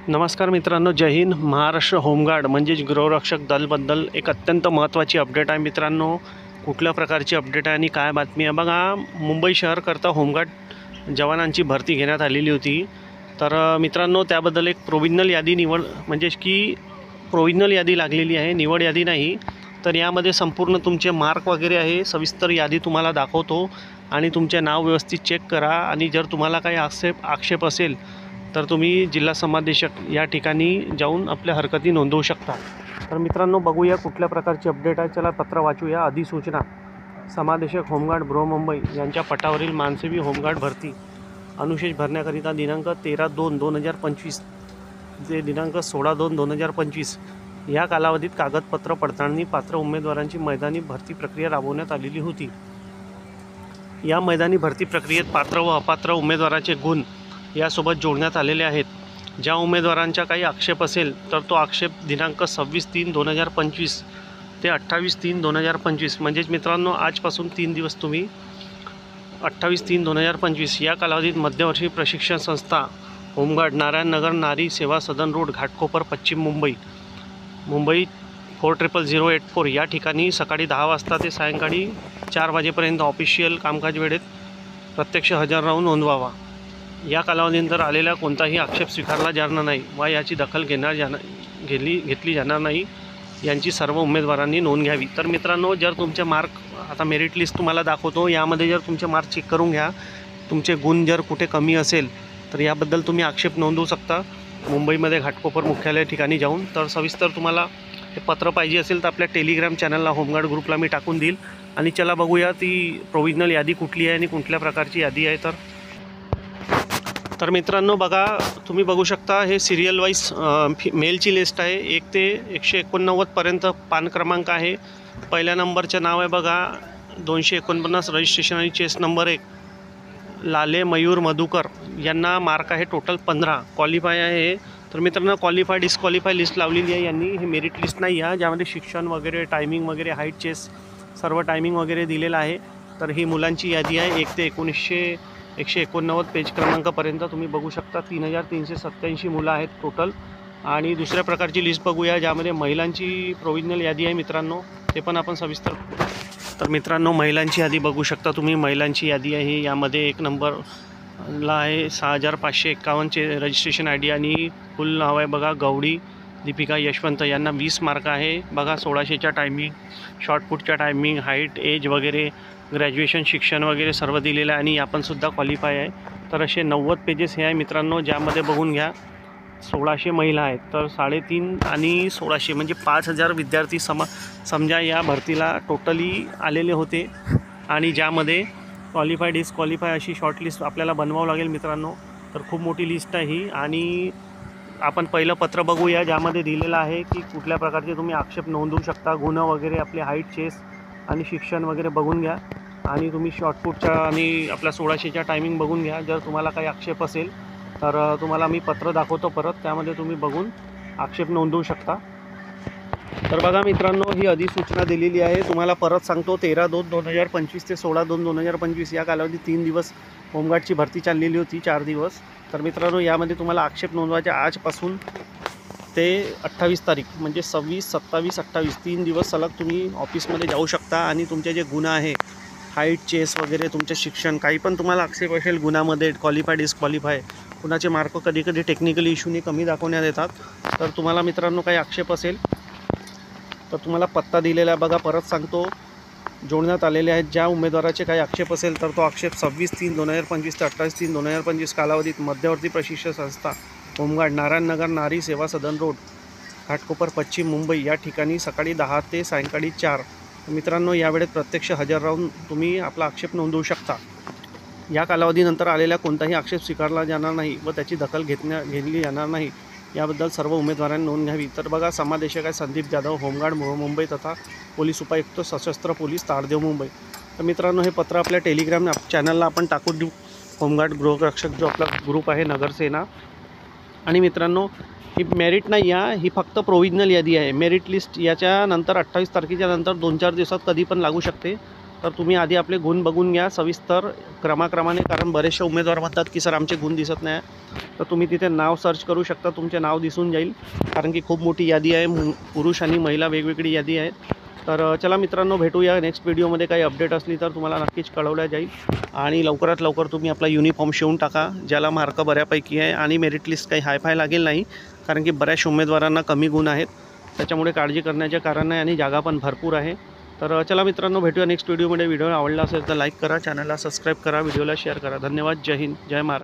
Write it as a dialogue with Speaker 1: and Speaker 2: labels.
Speaker 1: नमस्कार मित्रांनो, जय हिंद. महाराष्ट्र होमगार्ड म्हणजेच गृहरक्षक दलबद्दल एक अत्यंत महत्त्वाची अपडेट आहे मित्रांनो. कुठल्या प्रकारची अपडेट आहे आणि काय बातमी आहे बघा. मुंबई शहरकरता होमगार्ड जवानांची भरती घेण्यात आलेली होती. तर मित्रांनो, त्याबद्दल एक प्रोविजनल यादी म्हणजेच की प्रोविजनल यादी लागलेली आहे, निवड यादी नाही. तर यामध्ये संपूर्ण तुमचे मार्क वगैरे आहे, सविस्तर यादी तुम्हाला दाखवतो आणि तुमचे नाव व्यवस्थित चेक करा. आणि जर तुम्हाला काही आक्षेप असेल तर तुम्ही जिल्हा समादेशक या ठिकाणी जाऊन आपल्या हरकती नोंदवू शकता. तर मित्रांनो, बघूया कुठल्या प्रकारची अपडेट आहे. चला पत्र वाचूया. अधिसूचना. समादेशक होमगार्ड बृहमुंबई यांच्या पटावरील मानसेवी होमगार्ड भरती अनुशेष भरण्याकरिता दिनांक 13/2/2025 ते दिनांक 16/2/2025 या कालावधीत कागदपत्र पडताळणी पात्र उमेदवारांची मैदानी भरती प्रक्रिया राबवण्यात आलेली होती. या मैदानी भरती प्रक्रियेत पात्र व अपात्र उमेदवाराचे गुण यासोबत जोडण्यात आलेले आहेत. ज्या उमेदवारांचा काही आक्षेप असेल तर तो आक्षेप दिनांक 26/3/2025 ते 28/3/2025 म्हणजेच मित्रांनो आजपासून 3 दिवस तुम्ही 28/3/2025 या कालावधीत मध्यवर्षी प्रशिक्षण संस्था होमगार्ड नारायणनगर नारी सेवा सदन रोड घाटकोपर पश्चिम मुंबई 400084 या ठिकाणी सकाळी 10 वाजता ते सायंकाळी 4 वाजेपर्यंत ऑफिशियल कामकाज वेळेत प्रत्यक्ष हजर राहून नोंदवावा. या कालावधीनंतर आलेला कोणताही आक्षेप स्वीकारला जाणार नाही व याची दखल घेतली जाणार नाही यांची सर्व उमेदवारांनी नोंद घ्यावी. तर मित्रांनो, जर तुमचे मार्क आता मेरिट लिस्ट तुम्हाला दाखवतो, यामध्ये जर तुमचे मार्क चेक करून घ्या. तुमचे गुण जर कुठे कमी असेल तर याबद्दल तुम्ही आक्षेप नोंदवू शकता मुंबईमध्ये घाटकोपर मुख्यालय ठिकाणी जाऊन. तर सविस्तर तुम्हाला हे पत्र पाहिजे असेल तर आपल्या टेलिग्राम चॅनलला होमगार्ड ग्रुपला मी टाकून देईल. आणि चला बघूया ती प्रोविजनल यादी कुठली आहे आणि कुठल्या प्रकारची यादी आहे. तर मित्रांनो बघा, तुम्ही बघू शकता हे सिरियल वाईज मेलची लिस्ट आहे. 1 ते 189 पर्यंत पान क्रमांक आहे. पहिल्या नंबरचं नाव आहे बघा 249 रजिस्ट्रेशन आणि चेस नंबर 1 लाले मयूर मधुकर यांना मार्क आहे टोटल 15. क्वालिफाय आहे. तर मित्रांनो, क्वालिफाय डिस्क्वालिफाय लिस्ट लावलेली आहे यांनी. हे मेरिट लिस्ट नाही आहे ज्यामध्ये शिक्षण वगैरे टायमिंग वगैरे हाईट चेस सर्व टायमिंग वगैरे दिलेलं आहे. तर ही मुलांची यादी आहे 1 ते 189 पेज क्रमांकापर्यंत तुम्ही बघू शकता. 3387 मुलं आहेत टोटल. आणि दुसऱ्या प्रकारची लिस्ट बघूया ज्यामध्ये महिलांची प्रोविजनल यादी आहे मित्रांनो, ते पण आपण सविस्तर. तर मित्रांनो, महिलांची यादी बघू शकता तुम्ही. महिलांची यादी आहे. यामध्ये 1 नंबरला आहे 6551चे रजिस्ट्रेशन आय डी आणि फुल नाव आहे बघा गौडी दीपिका यशवंत. यांना 20 मार्क आहे बघा. 1600च्या टायमिंग, शॉर्टपुटच्या टायमिंग, हाईट, एज वगैरे, ग्रॅज्युएशन शिक्षण वगैरे सर्व दिलेलं आहे आणि आपण सुद्धा क्वालिफाय आहे. तर असे 90 पेजेस हे आहे मित्रांनो, ज्यामध्ये बघून घ्या 1600 महिला आहेत. तर 3.5 आणि 1600 म्हणजे 5000 विद्यार्थी समजा या भरतीला टोटली आलेले होते. आणि ज्यामध्ये क्वालिफाय डिस्क्वालिफाय अशी शॉर्टलिस्ट आपल्याला बनवावं लागेल मित्रांनो. तर खूप मोठी लिस्ट आहे ही. आणि आपण पहिलं पत्र बघूया ज्यामध्ये दिलेलं आहे की कुठल्या प्रकारचे तुम्ही आक्षेप नोंदवू शकता. गुण वगैरे आपले हाईट चेस आणि शिक्षण वगैरे बघून घ्या. आणि तुम्ही शॉर्टपुटच्या आणि आपल्या 1600च्या टायमिंग बघून घ्या. जर तुम्हाला काही आक्षेप असेल तर तुम्हाला मी पत्र दाखवतो परत, त्यामध्ये तुम्ही बघून आक्षेप नोंदवू शकता. तर बघा मित्रांनो, ही अधिसूचना दिलेली आहे. तुम्हाला परत सांगतो 13/2/2025 ते 16/2/2025 या कालावधीत 3 दिवस होमगार्डची भरती चाललेली होती, 4 दिवस. तर मित्रांनो, यामध्ये तुम्हाला आक्षेप नोंदवायचे आजपासून ते 28 तारीख म्हणजे 26, 27, 28 3 दिवस सलग तुम्ही ऑफिसमध्ये जाऊ शकता. आणि तुमचे जे गुण आहे हाईट चेस वगैरे, तुमचे शिक्षण, काही पण तुम्हाला आक्षेप असेल गुणामध्ये, क्वालिफाय डिस्क्वालिफाय, कुणाचे मार्क कधी टेक्निकली इश्यूने कमी दाखवण्यात येतात. तर तुम्हाला मित्रांनो काही आक्षेप असेल तर तुम्हाला पत्ता दिलेला आहे बघा. परत सांगतो, जोडण्यात आलेले आहेत. ज्या उमेदवाराचे काही आक्षेप असेल तर तो आक्षेप 26/3/2025 ते 28/3/2025 कालावधीत मध्यवर्ती प्रशिक्षण संस्था होमगार्ड नारायणनगर नारी सेवा सदन रोड घाटकोपर पश्चिम मुंबई या ठिकाणी सकाळी 10 ते सायंकाळी 4 मित्रांनो या वेळेत प्रत्यक्ष हजर राहून तुम्ही आपला आक्षेप नोंदवू शकता. या कालावधीनंतर आलेला कोणताही आक्षेप स्वीकारला जाणार नाही व त्याची दखल घेतली जाणार नाही याबद्दल सर्व उमेदवारांनी नोंद घ्यावी. तर बघा, समादेशक आहे संदीप जाधव, होमगार्ड मुंबई तथा पोलीस उपायुक्त सशस्त्र पोलीस तारदेव मुंबई. तर मित्रांनो, हे पत्र आपल्या टेलिग्राम चॅनलला आपण टाकून देऊ. होमगार्ड गृहरक्षक जो आपला ग्रुप आहे नगरसेना. आणि मित्रांनो, ही मेरिट नाही आहे, ही फक्त प्रोविजनल यादी आहे. मेरिट लिस्ट याच्यानंतर 28 तारखेच्या नंतर 2-4 दिवसात कधी पण लागू शकते. तर तुम्ही आधी आपले गुण बघून घ्या सविस्तर क्रमाक्रमाने, कारण बरेचसे उमेदवार म्हणतात की सर आमचे गुण दिसत नाही. तर तुम्ही तिथे नाव सर्च करू शकता, तुमचे नाव दिसून जाईल, कारण की खूप मोठी यादी आहे, पुरुष आणि महिला वेगवेगळी यादी आहे. तर चला मित्रांनो, भेटूया नेक्स्ट व्हिडिओमध्ये. काही अपडेट असली तर तुम्हाला नक्कीच कळवल्या जाईल. आणि लवकरात लवकर तुम्ही आपला युनिफॉर्म शिवून टाका, ज्याला मार्क बऱ्यापैकी आहे. आणि मेरिट लिस्ट काही हायफाय लागेल नाही, कारण की बऱ्याच उमेदवारांना कमी गुण आहेत, त्याच्यामुळे काळजी करण्याचे कारण नाही आणि जागा पण भरपूर आहे. तर चला मित्रांनो, भेटूया नेक्स्ट व्हिडिओमध्ये. व्हिडिओ आवडला असेल तर लाईक करा, चॅनलला सबस्क्राईब करा, व्हिडिओला शेअर करा. धन्यवाद. जय हिंद, जय महाराष्ट्र.